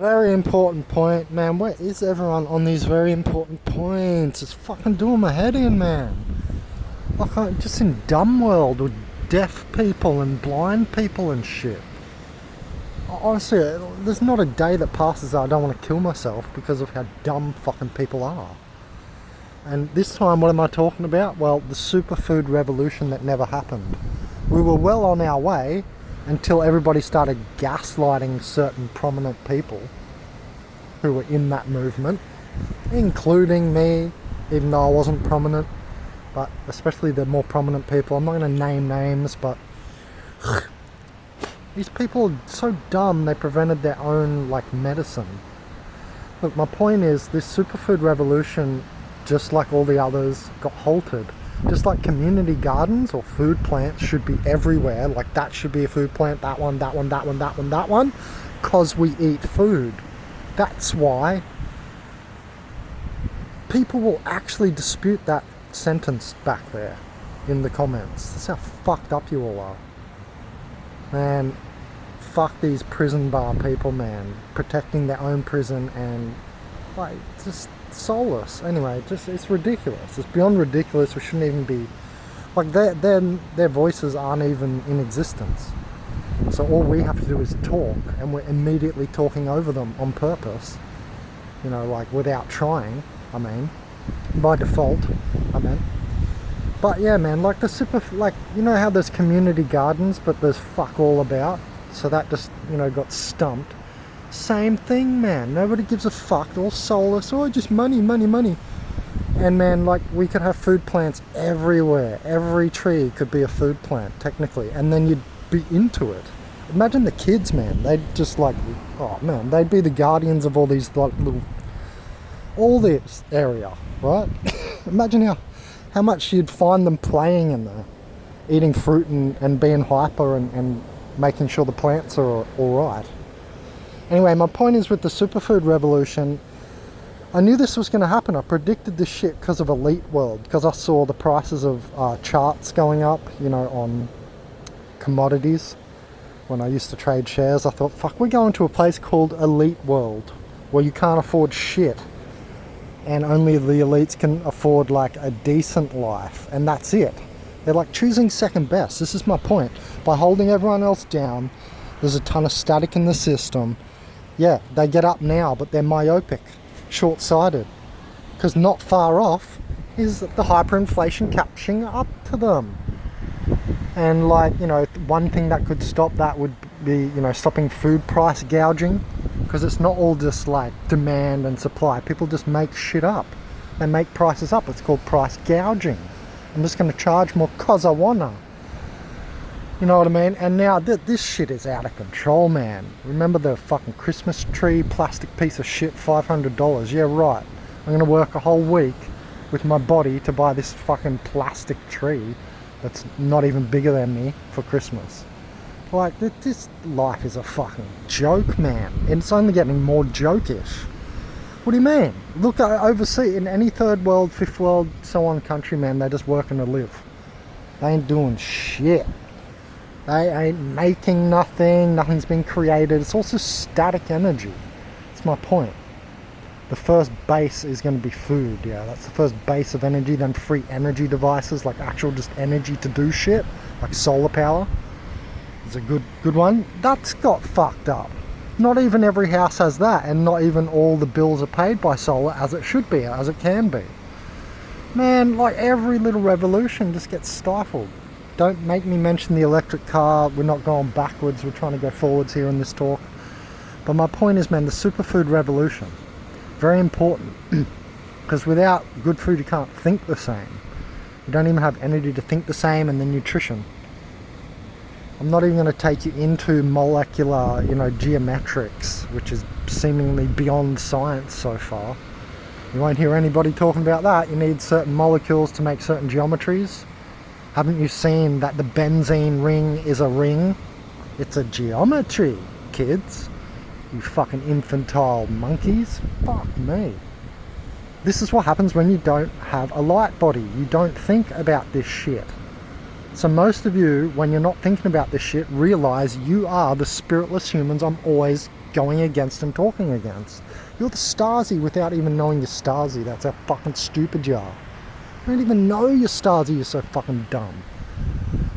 Very important point, man. Where is everyone on these very important points? It's fucking doing my head in, man. Like, I'm just in dumb world with deaf people and blind people and shit. Honestly, there's not a day that passes that I don't want to kill myself because of how dumb fucking people are. And this time, what am I talking about? Well, the superfood revolution that never happened. We were well on our way until everybody started gaslighting certain prominent people who were in that movement, including me, even though I wasn't prominent, but especially the more prominent people. I'm not going to name names, but these people are so dumb they prevented their own medicine. Look, my point is this superfood revolution, just like all the others, got halted. Just like community gardens or food plants should be everywhere, like that should be a food plant, that one, that one, that one, that one, that one, because we eat food. That's why people will actually dispute that sentence back there in the comments. That's how fucked up you all are. Man, fuck these prison bar people, man. Protecting their own prison and just soulless. Anyway, it's ridiculous. It's beyond ridiculous. We shouldn't even be their voices aren't even in existence. So all we have to do is talk, and we're immediately talking over them on purpose. Without trying. I mean, by default. But yeah, man, you know how there's community gardens, but there's fuck all about. So that just got stumped. Same thing, man. Nobody gives a fuck. They're all soulless. Oh, just money, money, money. And man, we could have food plants everywhere. Every tree could be a food plant, technically. And then you'd be into it. Imagine the kids, man. They'd just they'd be the guardians of all these all this area, right? Imagine how much you'd find them playing in there, eating fruit and being hyper and making sure the plants are all right. Anyway, my point is with the superfood revolution, I knew this was going to happen. I predicted this shit because of Elite World, because I saw the prices of charts going up, on commodities. When I used to trade shares, I thought, fuck, we're going to a place called Elite World, where you can't afford shit. And only the elites can afford a decent life, and that's it. They're choosing second best. This is my point. By holding everyone else down, there's a ton of static in the system. Yeah, they get up now, but they're myopic, short-sighted. Because not far off is the hyperinflation catching up to them. And one thing that could stop that would be, stopping food price gouging. Because it's not all just demand and supply. People just make shit up. They make prices up. It's called price gouging. I'm just going to charge more because I wanna. You know what I mean? And now this shit is out of control, man. Remember the fucking Christmas tree plastic piece of shit, $500? Yeah, right. I'm going to work a whole week with my body to buy this fucking plastic tree that's not even bigger than me for Christmas. This life is a fucking joke, man. And it's only getting more jokish. What do you mean? Look, overseas, in any third world, fifth world, so on country, man, they're just working to live. They ain't doing shit. They ain't making nothing. Nothing's been created. It's also static energy. That's my point. The first base is going to be food, yeah. That's the first base of energy. Then free energy devices, actual just energy to do shit, like solar power. It's a good one. That's got fucked up. Not even every house has that, and not even all the bills are paid by solar as it should be, as it can be. Man, every little revolution just gets stifled. Don't make me mention the electric car. We're not going backwards. We're trying to go forwards here in this talk. But my point is, man, the superfood revolution, very important. Because without good food, you can't think the same. You don't even have energy to think the same, and then nutrition. I'm not even going to take you into molecular, geometrics, which is seemingly beyond science so far. You won't hear anybody talking about that. You need certain molecules to make certain geometries. Haven't you seen that the benzene ring is a ring? It's a geometry, kids. You fucking infantile monkeys. Fuck me. This is what happens when you don't have a light body. You don't think about this shit. So most of you, when you're not thinking about this shit, realize you are the spiritless humans I'm always going against and talking against. You're the Stasi without even knowing you're Stasi. That's how fucking stupid you are. You don't even know you're Stasi, you're so fucking dumb.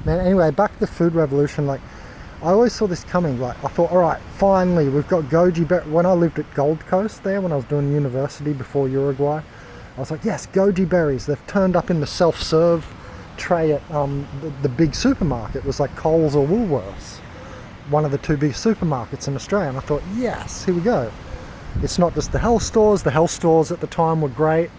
Man, anyway, back to the food revolution. Like, I always saw this coming. Like, I thought, alright, finally, we've got goji berry. When I lived at Gold Coast there, when I was doing university before Uruguay, I was like, yes, goji berries. They've turned up in the self-serve tray at the big supermarket. It was like Coles or Woolworths, one of the two big supermarkets in Australia. And I thought, yes, here we go. It's not just the health stores. The health stores at the time were great.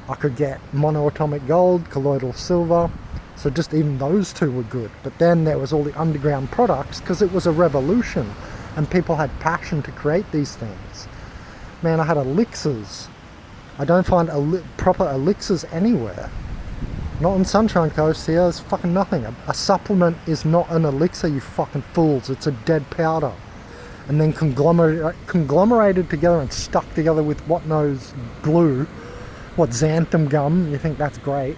I could get monoatomic gold, colloidal silver. So just even those two were good. But then there was all the underground products, because it was a revolution and people had passion to create these things. Man, I had elixirs. I don't find proper elixirs anywhere. Not on Sunshine Coast here, there's fucking nothing. A supplement is not an elixir, you fucking fools. It's a dead powder. And then conglomerated together and stuck together with what knows glue. What, xanthan gum? You think that's great?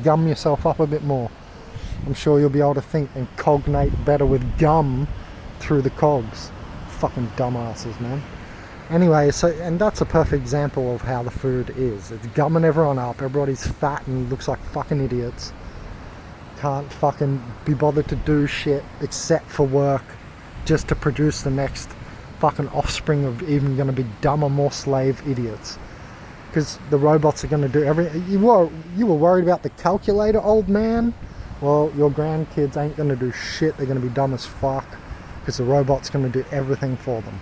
Gum yourself up a bit more. I'm sure you'll be able to think and cognate better with gum through the cogs. Fucking dumbasses, man. Anyway, and that's a perfect example of how the food is. It's gumming everyone up. Everybody's fat and looks like fucking idiots. Can't fucking be bothered to do shit except for work, just to produce the next fucking offspring of even going to be dumber, more slave idiots. Because the robots are going to do everything. You were worried about the calculator, old man? Well, your grandkids ain't going to do shit. They're going to be dumb as fuck, because the robot's going to do everything for them.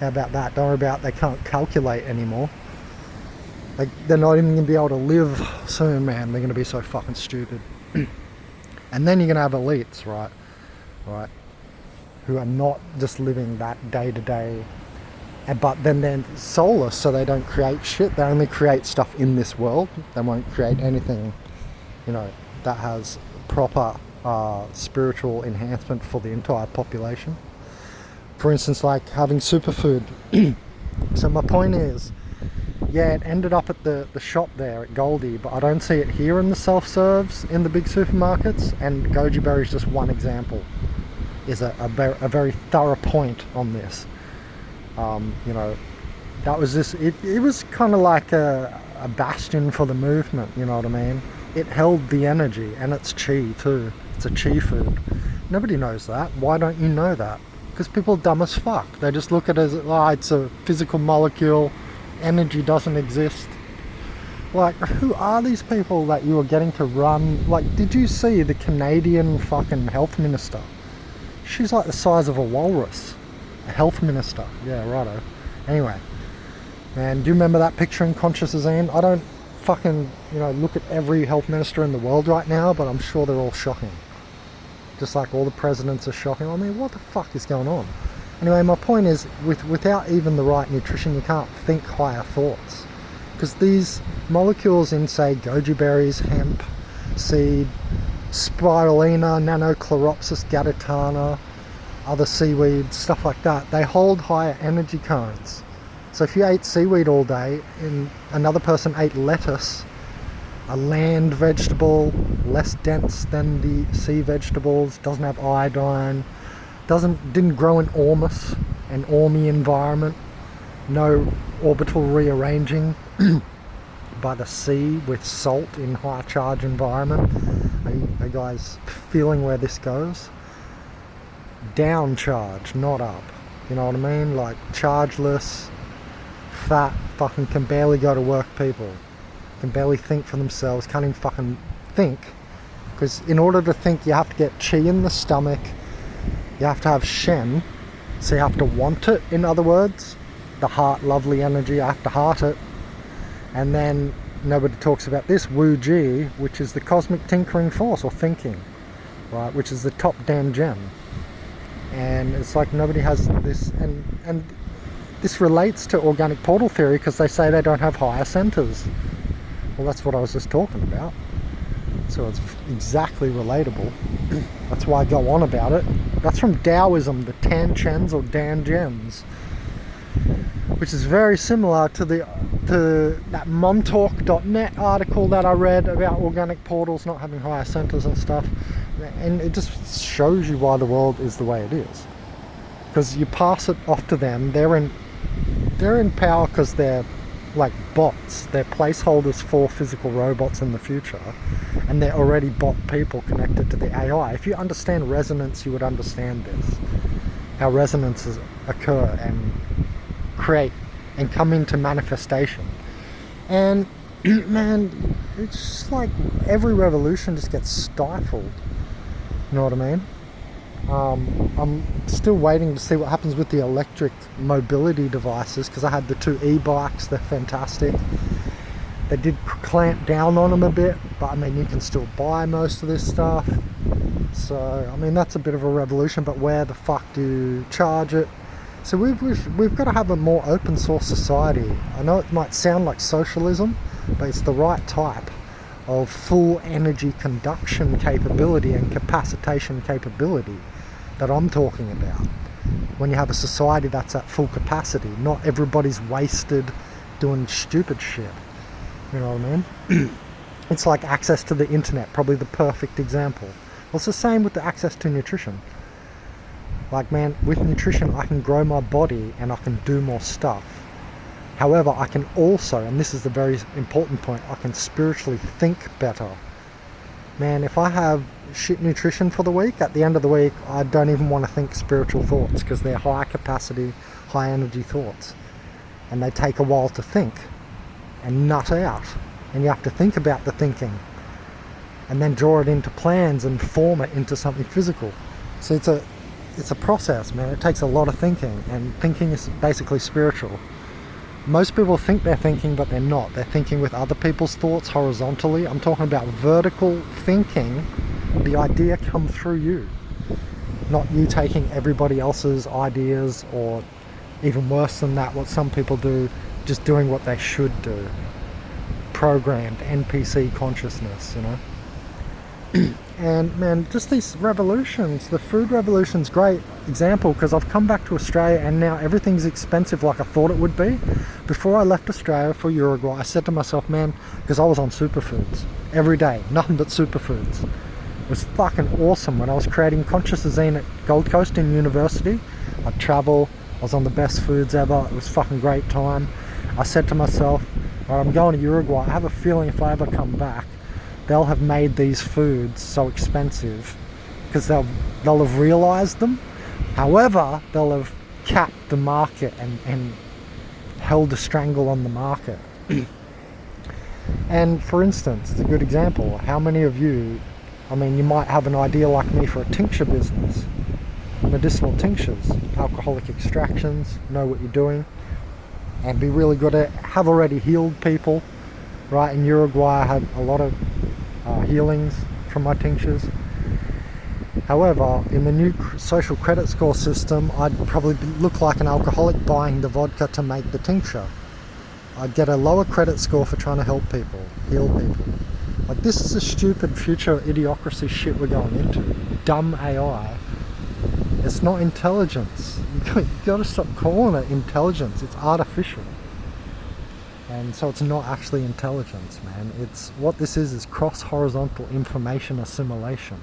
How about that? Don't worry about they can't calculate anymore. Like, they're not even going to be able to live soon, man. They're going to be so fucking stupid. And then you're going to have elites, right? Who are not just living that day to day, but then they're soulless, so they don't create shit. They only create stuff in this world. They won't create anything, that has proper spiritual enhancement for the entire population. For instance, like having superfood. So my point is, yeah, it ended up at the shop there at Goldie, but I don't see it here in the self-serves in the big supermarkets, and goji berry is just one example. Is a very thorough point on this. That was this, it was kind of like a bastion for the movement, you know what I mean? It held the energy, and it's chi too. It's a chi food. Nobody knows that. Why don't you know that? Because people are dumb as fuck. They just look at it as, it's a physical molecule, energy doesn't exist. Like, who are these people that you are getting to run? Like, did you see the Canadian fucking health minister? She's like the size of a walrus. A health minister. Yeah, righto. Anyway, man, do you remember that picture in Conscious Zine? I don't fucking, look at every health minister in the world right now, but I'm sure they're all shocking. Just like all the presidents are shocking. I mean, what the fuck is going on? Anyway, my point is, without even the right nutrition, you can't think higher thoughts. Because these molecules in, say, goji berries, hemp, seed, spirulina, Nanochloropsis gaditana, other seaweed, stuff like that, they hold higher energy currents. So if you ate seaweed all day and another person ate lettuce, a land vegetable, less dense than the sea vegetables, doesn't have iodine, didn't grow in ormus, an ormy environment, no orbital rearranging by the sea with salt in high charge environment. Are you guys feeling where this goes? Down charge, not up. You know what I mean? Like chargeless, fat, fucking can barely go to work people. Can barely think for themselves, can't even fucking think. Because in order to think, you have to get chi in the stomach, you have to have shen, so you have to want it, in other words. The heart, lovely energy, I have to heart it. And then nobody talks about this, wu ji, which is the cosmic tinkering force, or thinking, right, which is the top damn gem. And it's like nobody has this, and this relates to organic portal theory, because they say they don't have higher centers. Well, that's what I was just talking about. So it's exactly relatable. That's why I go on about it. That's from Taoism, the Tan Chens or Dan Gems, which is very similar to that montalk.net article that I read about organic portals not having higher centers and stuff. And it just shows you why the world is the way it is. because you pass it off to them. They're in power because they're like bots. They're placeholders for physical robots in the future, and they're already bot people connected to the AI. If you understand resonance, you would understand this, how resonances occur and create and come into manifestation. And man, it's just like every revolution just gets stifled. You know what I mean? I'm still waiting to see what happens with the electric mobility devices, because I had the 2 e-bikes. They're fantastic. They did clamp down on them a bit, but I mean, you can still buy most of this stuff. So I mean, that's a bit of a revolution, but where the fuck do you charge it? So we've got to have a more open source society. I know it might sound like socialism, but it's the right type of full energy conduction capability and capacitation capability that I'm talking about. When you have a society that's at full capacity, not everybody's wasted doing stupid shit. You know what I mean? It's like access to the internet, probably the perfect example. Well, it's the same with the access to nutrition. Like, man, with nutrition I can grow my body and I can do more stuff. However, I can also, and this is the very important point, I can spiritually think better. Man, if I have shit nutrition for the week, at the end of the week, I don't even want to think spiritual thoughts, because they're high capacity, high energy thoughts. And they take a while to think and nut out. And you have to think about the thinking and then draw it into plans and form it into something physical. So it's a process, man. It takes a lot of thinking, and thinking is basically spiritual. Most people think they're thinking, but they're not. They're thinking with other people's thoughts horizontally. I'm talking about vertical thinking. The idea come through you, not you taking everybody else's ideas, or even worse than that, what some people do, just doing what they should do. Programmed NPC consciousness, you know. And man, just these revolutions, the food revolution's great example, because I've come back to Australia and now everything's expensive like I thought it would be. Before I left Australia for Uruguay, I said to myself, man, because I was on superfoods every day, nothing but superfoods. It was fucking awesome. When I was creating Conscious Zine at Gold Coast in university, I'd travel, I was on the best foods ever, it was fucking great time. I said to myself, all right, I'm going to Uruguay, I have a feeling if I ever come back, they'll have made these foods so expensive because they'll have realized them. However, they'll have capped the market and held a strangle on the market. And for instance, it's a good example. How many of you, I mean, you might have an idea like me for a tincture business, medicinal tinctures, alcoholic extractions, know what you're doing, and be really good at, have already healed people. Right, in Uruguay I had a lot of healings from my tinctures. However, in the new social credit score system, I'd probably look like an alcoholic buying the vodka to make the tincture. I'd get a lower credit score for trying to help people, heal people. Like, this is a stupid future idiocracy shit we're going into. Dumb AI. It's not intelligence. You gotta stop calling it intelligence. It's artificial. And so it's not actually intelligence, man. It's what this is cross-horizontal information assimilation.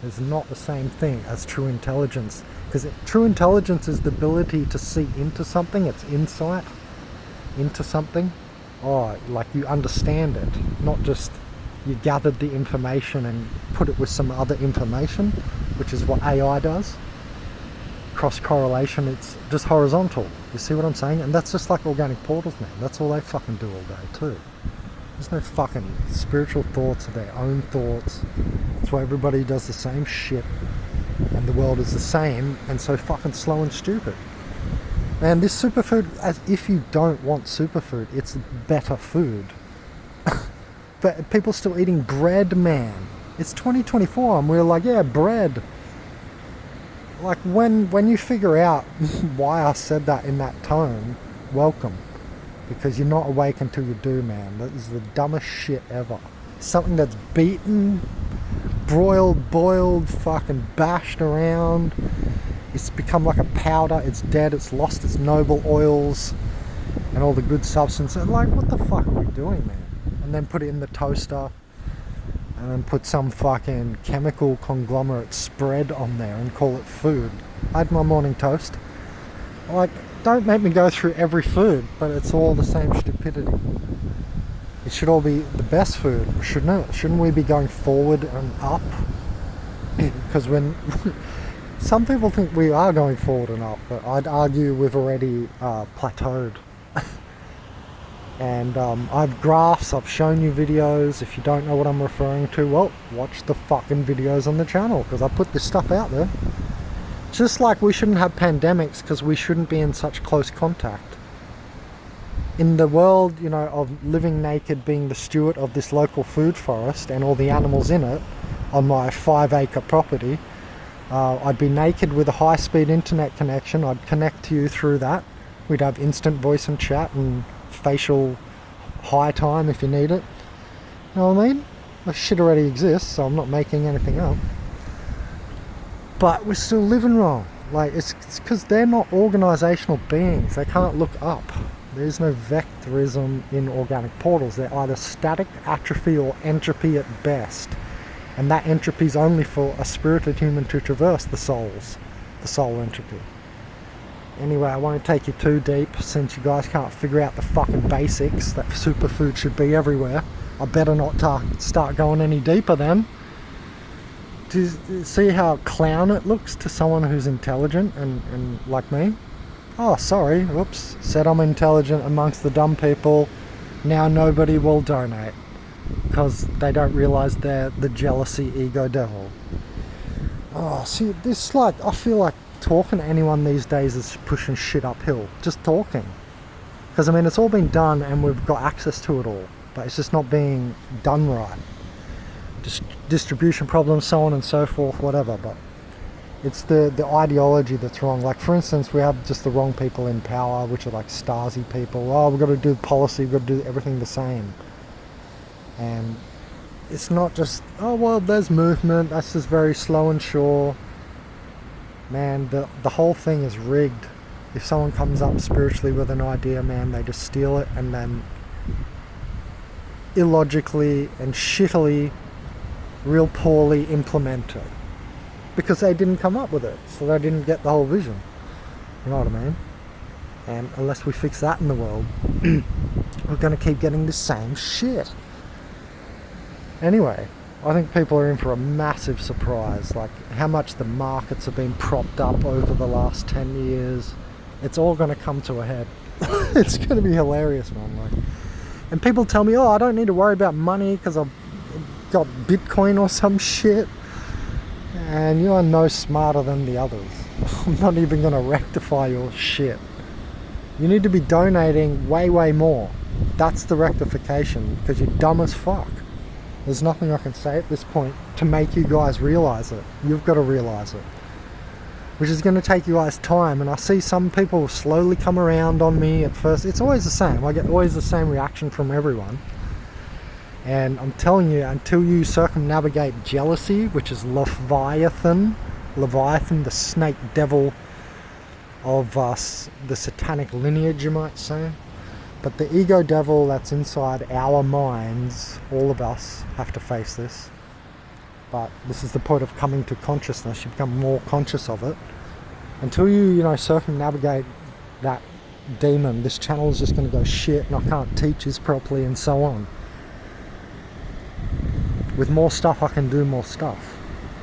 It's not the same thing as true intelligence, because true intelligence is the ability to see into something. It's insight into something. Oh, like you understand it, not just you gathered the information and put it with some other information, which is what AI does. Cross correlation, it's just horizontal. You see what I'm saying? And that's just like organic portals, man. That's all they fucking do all day too. There's no fucking spiritual thoughts of their own thoughts. That's why everybody does the same shit, and the world is the same and so fucking slow and stupid. Man, this superfood, as if you don't want superfood, it's better food. But people still eating bread, man. It's 2024 and we're like, yeah, bread. Like, when you figure out why I said that in that tone, welcome. Because you're not awake until you do, man. That is the dumbest shit ever. Something that's beaten, broiled, boiled, fucking bashed around. It's become like a powder. It's dead. It's lost its noble oils and all the good substance. And like, what the fuck are we doing, man? And then put it in the toaster. And then put some fucking chemical conglomerate spread on there and call it food. I had my morning toast. Like, don't make me go through every food, but it's all the same stupidity. It should all be the best food, shouldn't it? Shouldn't we be going forward and up? Because when some people think we are going forward and up, but I'd argue we've already plateaued. And I've graphs, I've shown you videos. If you don't know what I'm referring to, well, watch the fucking videos on the channel, because I put this stuff out there. Just like we shouldn't have pandemics because we shouldn't be in such close contact. In the world, you know, of living naked, being the steward of this local food forest and all the animals in it on my 5-acre property, I'd be naked with a high-speed internet connection. I'd connect to you through that. We'd have instant voice and chat and facial high time if you need it. You know what I mean? The shit already exists, so I'm not making anything up. But we're still living wrong. Like, it's because they're not organizational beings. They can't look up. There's no vectorism in organic portals. They're either static, atrophy, or entropy at best. And that entropy is only for a spirited human to traverse the soul entropy. Anyway, I won't take you too deep since you guys can't figure out the fucking basics that superfood should be everywhere. I better not start going any deeper then. Do you see how clown it looks to someone who's intelligent and like me? Oh, sorry, whoops, said I'm intelligent amongst the dumb people. Now nobody will donate because they don't realize they're the jealousy ego devil. Oh, see, this, like, I feel like talking to anyone these days is pushing shit uphill. Just talking. Because, I mean, it's all been done and we've got access to it all, but it's just not being done right. Distribution problems, so on and so forth, whatever, but it's the ideology that's wrong. Like, for instance, we have just the wrong people in power, which are like Stasi people. Oh, we've got to do policy, we've got to do everything the same. And it's not just, oh, well, there's movement, that's just very slow and sure. Man, the whole thing is rigged. If someone comes up spiritually with an idea, man, they just steal it and then illogically and shittily, real poorly implement it. Because they didn't come up with it, so they didn't get the whole vision. You know what I mean? And unless we fix that in the world, we're going to keep getting the same shit. Anyway, I think people are in for a massive surprise. Like, how much the markets have been propped up over the last 10 years. It's all going to come to a head. It's going to be hilarious, man. Like, and people tell me, oh, I don't need to worry about money because I've got Bitcoin or some shit. And you are no smarter than the others. I'm not even going to rectify your shit. You need to be donating way, way more. That's the rectification, because you're dumb as fuck. There's nothing I can say at this point to make you guys realize it. You've got to realize it. Which is going to take you guys time. And I see some people slowly come around on me at first. It's always the same. I get always the same reaction from everyone. And I'm telling you, until you circumnavigate jealousy, which is Leviathan, the snake devil of the satanic lineage, you might say. But the ego devil that's inside our minds, all of us have to face this. But this is the point of coming to consciousness. You become more conscious of it. Until you circumnavigate that demon, this channel is just going to go shit and I can't teach this properly and so on. With more stuff, I can do more stuff.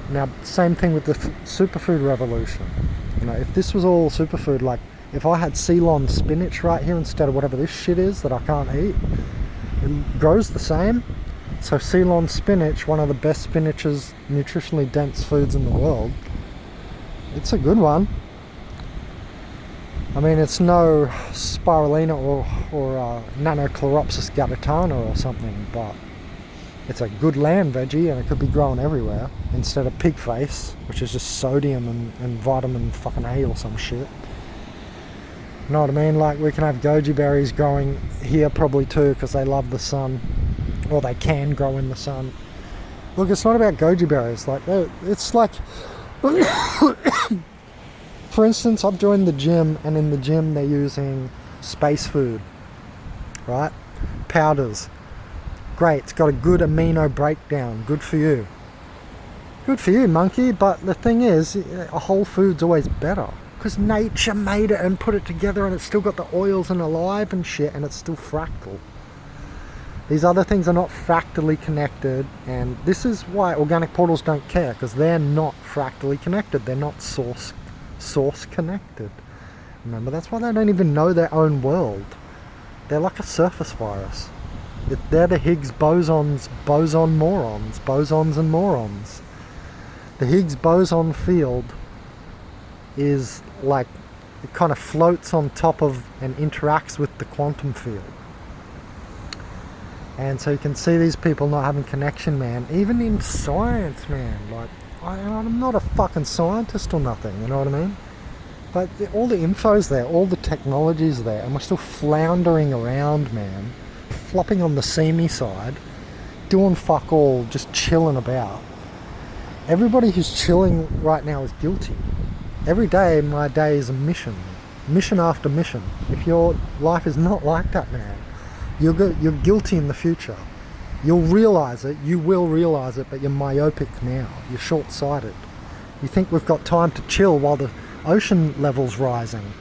Now, same thing with the superfood revolution. You know, if this was all superfood, like if I had Ceylon spinach right here instead of whatever this shit is that I can't eat, it grows the same. So Ceylon spinach, one of the best spinaches, nutritionally dense foods in the world. It's a good one. I mean, it's no spirulina or Nanochloropsis gaditana or something, but it's a good land veggie and it could be grown everywhere instead of pig face, which is just sodium and vitamin fucking A or some shit. You know what I mean? Like, we can have goji berries growing here probably too because they love the sun, or they can grow in the sun. Look, it's not about goji berries. Like, it's like, for instance, I've joined the gym and in the gym they're using space food, right? Powders. Great, it's got a good amino breakdown, good for you. Good for you, monkey, but the thing is, a whole food's always better. Because nature made it and put it together and it's still got the oils and alive and shit and it's still fractal. These other things are not fractally connected, and this is why organic portals don't care, because they're not fractally connected. They're not source connected. Remember, that's why they don't even know their own world. They're like a surface virus. They're the Higgs bosons, bosons and morons. The Higgs boson field is like, it kind of floats on top of and interacts with the quantum field. And so you can see these people not having connection, man. Even in science, man. Like, I'm not a fucking scientist or nothing, you know what I mean? But all the info's there, all the technology's there, and we're still floundering around, man. Flopping on the seamy side, doing fuck all, just chilling about. Everybody who's chilling right now is guilty. Every day, my day is a mission. Mission after mission. If your life is not like that, man, you're guilty in the future. You'll realise it, you will realise it, but you're myopic now. You're short-sighted. You think we've got time to chill while the ocean level's rising.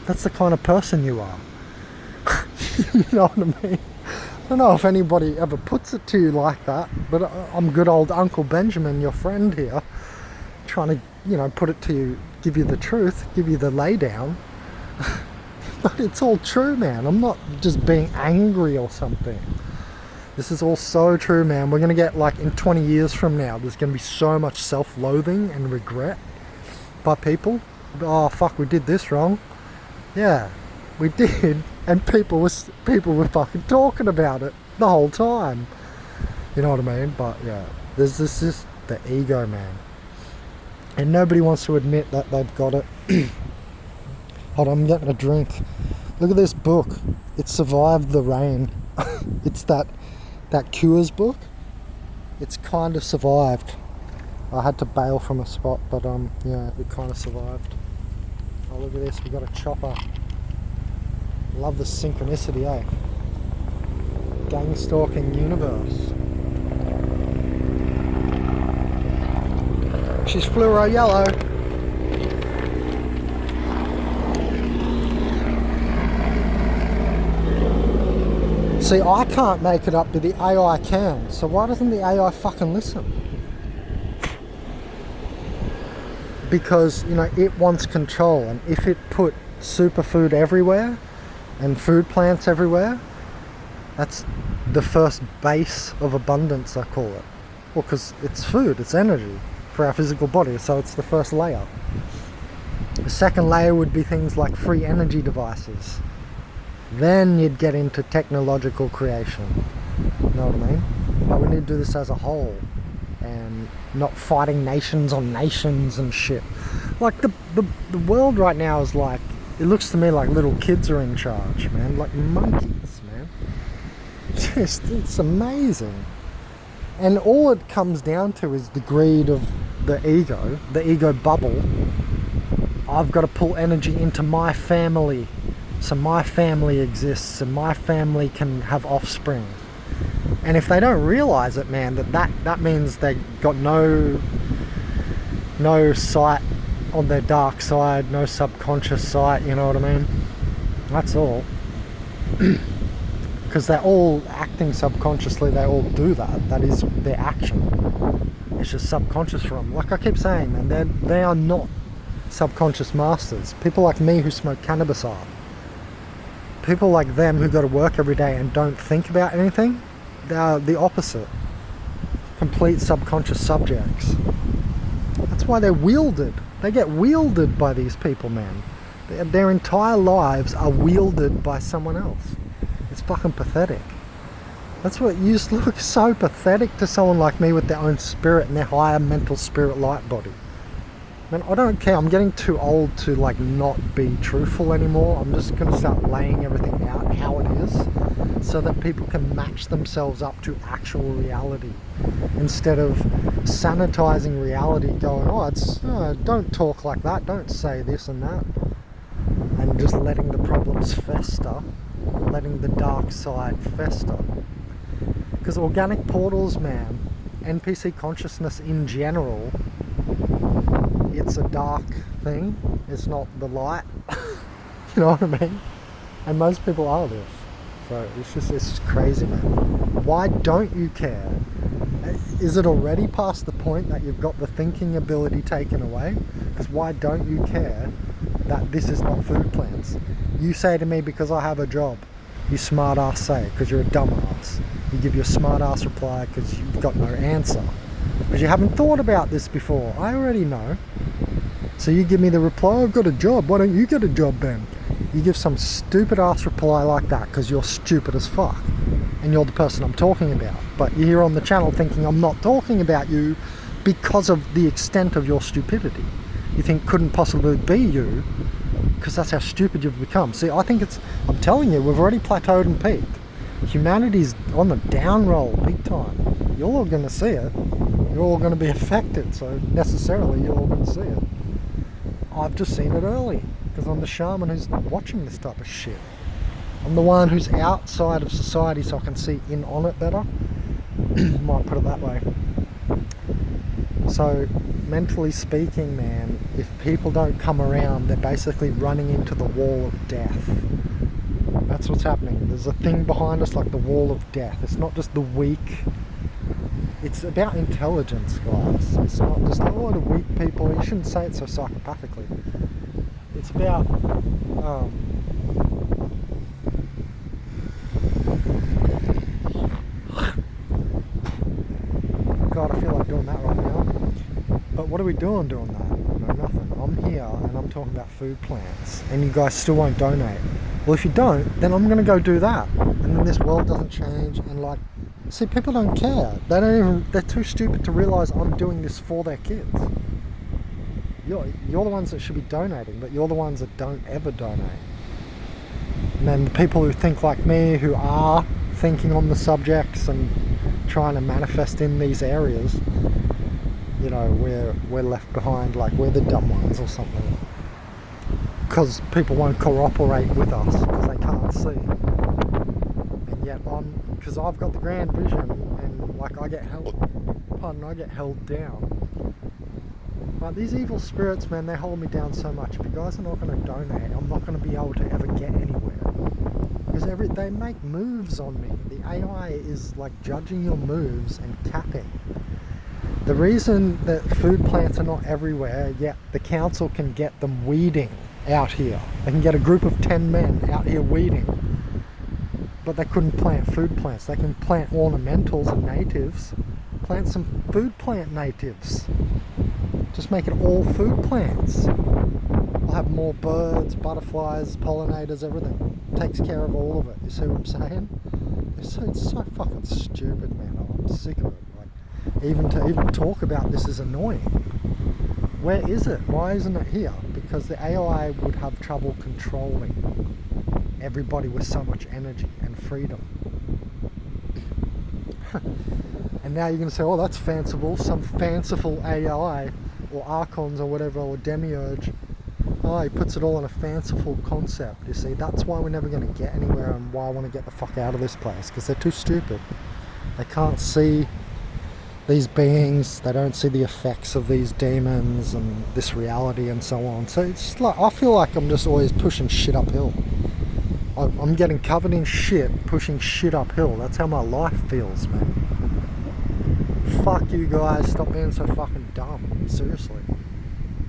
That's the kind of person you are. You know what I mean? I don't know if anybody ever puts it to you like that, but I'm good old Uncle Benjamin, your friend here, trying to, you know, put it to you, give you the truth, give you the lay down. But it's all true, man. I'm not just being angry or something. This is all so true, man. We're going to get, like, in 20 years from now, there's going to be so much self-loathing and regret by people. Oh, fuck, we did this wrong. Yeah, we did. And people were fucking talking about it the whole time. You know what I mean? But, yeah, there's this the ego, man. And nobody wants to admit that they've got it. Hold on, I'm getting a drink. Look at this book. It survived the rain. It's that Cures book. It's kind of survived. I had to bail from a spot, but yeah, it kind of survived. Oh, look at this. We got a chopper. Love the synchronicity, eh? Gang stalking universe. She's fluoro yellow. See, I can't make it up, but the AI can. So why doesn't the AI fucking listen? Because, you know, it wants control. And if it put superfood everywhere and food plants everywhere, that's the first base of abundance, I call it. Well, because it's food, it's energy for our physical body. So it's the first layer. The second layer would be things like free energy devices. Then you'd get into technological creation. You know what I mean? But we need to do this as a whole and not fighting nations on nations and shit. Like the world right now is like, it looks to me like little kids are in charge, man. Like monkeys, man. It's amazing. And all it comes down to is the greed of the ego bubble. I've got to pull energy into my family. So my family exists and my family can have offspring. And if they don't realize it, man, that means they got no sight on their dark side, no subconscious sight, you know what I mean? That's all. Because they're all acting subconsciously, they all do that. That is their action. It's just subconscious for them. Like I keep saying, man, they are not subconscious masters. People like me who smoke cannabis are. People like them who go to work every day and don't think about anything, they are the opposite. Complete subconscious subjects. That's why they're wielded. They get wielded by these people, man. Their entire lives are wielded by someone else. It's fucking pathetic. That's what used to look so pathetic to someone like me with their own spirit and their higher mental spirit light body. Man, I don't care. I'm getting too old to like not be truthful anymore. I'm just going to start laying everything out how it is so that people can match themselves up to actual reality instead of sanitizing reality, going, don't talk like that, don't say this and that, and just letting the problems fester, letting the dark side fester. Because organic portals, man, NPC consciousness in general, it's a dark thing. It's not the light. You know what I mean? And most people are this. So it's crazy, man. Why don't you care? Is it already past the point that you've got the thinking ability taken away? Because why don't you care that this is not food plants? You say to me, because I have a job. You smart ass say, because you're a dumbass. You give your smart ass reply because you've got no answer. Because you haven't thought about this before. I already know. So you give me the reply, I've got a job, why don't you get a job then? You give some stupid ass reply like that because you're stupid as fuck. And you're the person I'm talking about. But you're here on the channel thinking I'm not talking about you because of the extent of your stupidity. You think couldn't possibly be you because that's how stupid you've become. See, I think I'm telling you, we've already plateaued and peaked. Humanity's on the down roll big time. You're all going to see it. You're all going to be affected, so necessarily you're all going to see it. I've just seen it early because I'm the shaman who's watching this type of shit. I'm the one who's outside of society so I can see in on it better. Might put it that way. So, mentally speaking, man, if people don't come around, they're basically running into the wall of death. That's what's happening. There's a thing behind us like the wall of death. It's not just the weak. It's about intelligence, guys. It's not just a lot of weak people. You shouldn't say it so psychopathically. It's about God, I feel like doing that right now. But what are we doing that? No, nothing. I'm here and I'm talking about food plants and you guys still won't donate. Well, if you don't, then I'm going to go do that. And then this world doesn't change and like, see, people don't care. They're too stupid to realise I'm doing this for their kids. You're the ones that should be donating, but you're the ones that don't ever donate. And then the people who think like me, who are thinking on the subjects and trying to manifest in these areas, you know, we're left behind, like we're the dumb ones or something. Because people won't cooperate with us because they can't see. And yet because I've got the grand vision and like I get held down. But these evil spirits, man, they hold me down so much. If you guys are not going to donate, I'm not going to be able to ever get anywhere. Because they make moves on me. The AI is like judging your moves and capping. The reason that food plants are not everywhere, yet the council can get them weeding out here. They can get a group of 10 men out here weeding. But they couldn't plant food plants. They can plant ornamentals and natives. Plant some food plant natives. Just make it all food plants. I'll have more birds, butterflies, pollinators, everything. Takes care of all of it. You see what I'm saying? It's so fucking stupid, man. I'm sick of it. Like, even to talk about this is annoying. Where is it? Why isn't it here? Because the AI would have trouble controlling everybody with so much energy and freedom. And now you're going to say, oh, that's fanciful. Some fanciful AI or archons or whatever, or demiurge. Oh, he puts it all in a fanciful concept. You see, that's why we're never going to get anywhere and why I want to get the fuck out of this place. Because they're too stupid. They can't see these beings. They don't see the effects of these demons and this reality and so on. So it's like, I feel like I'm just always pushing shit uphill. I'm getting covered in shit, pushing shit uphill. That's how my life feels, man. Fuck you guys, stop being so fucking dumb. Seriously.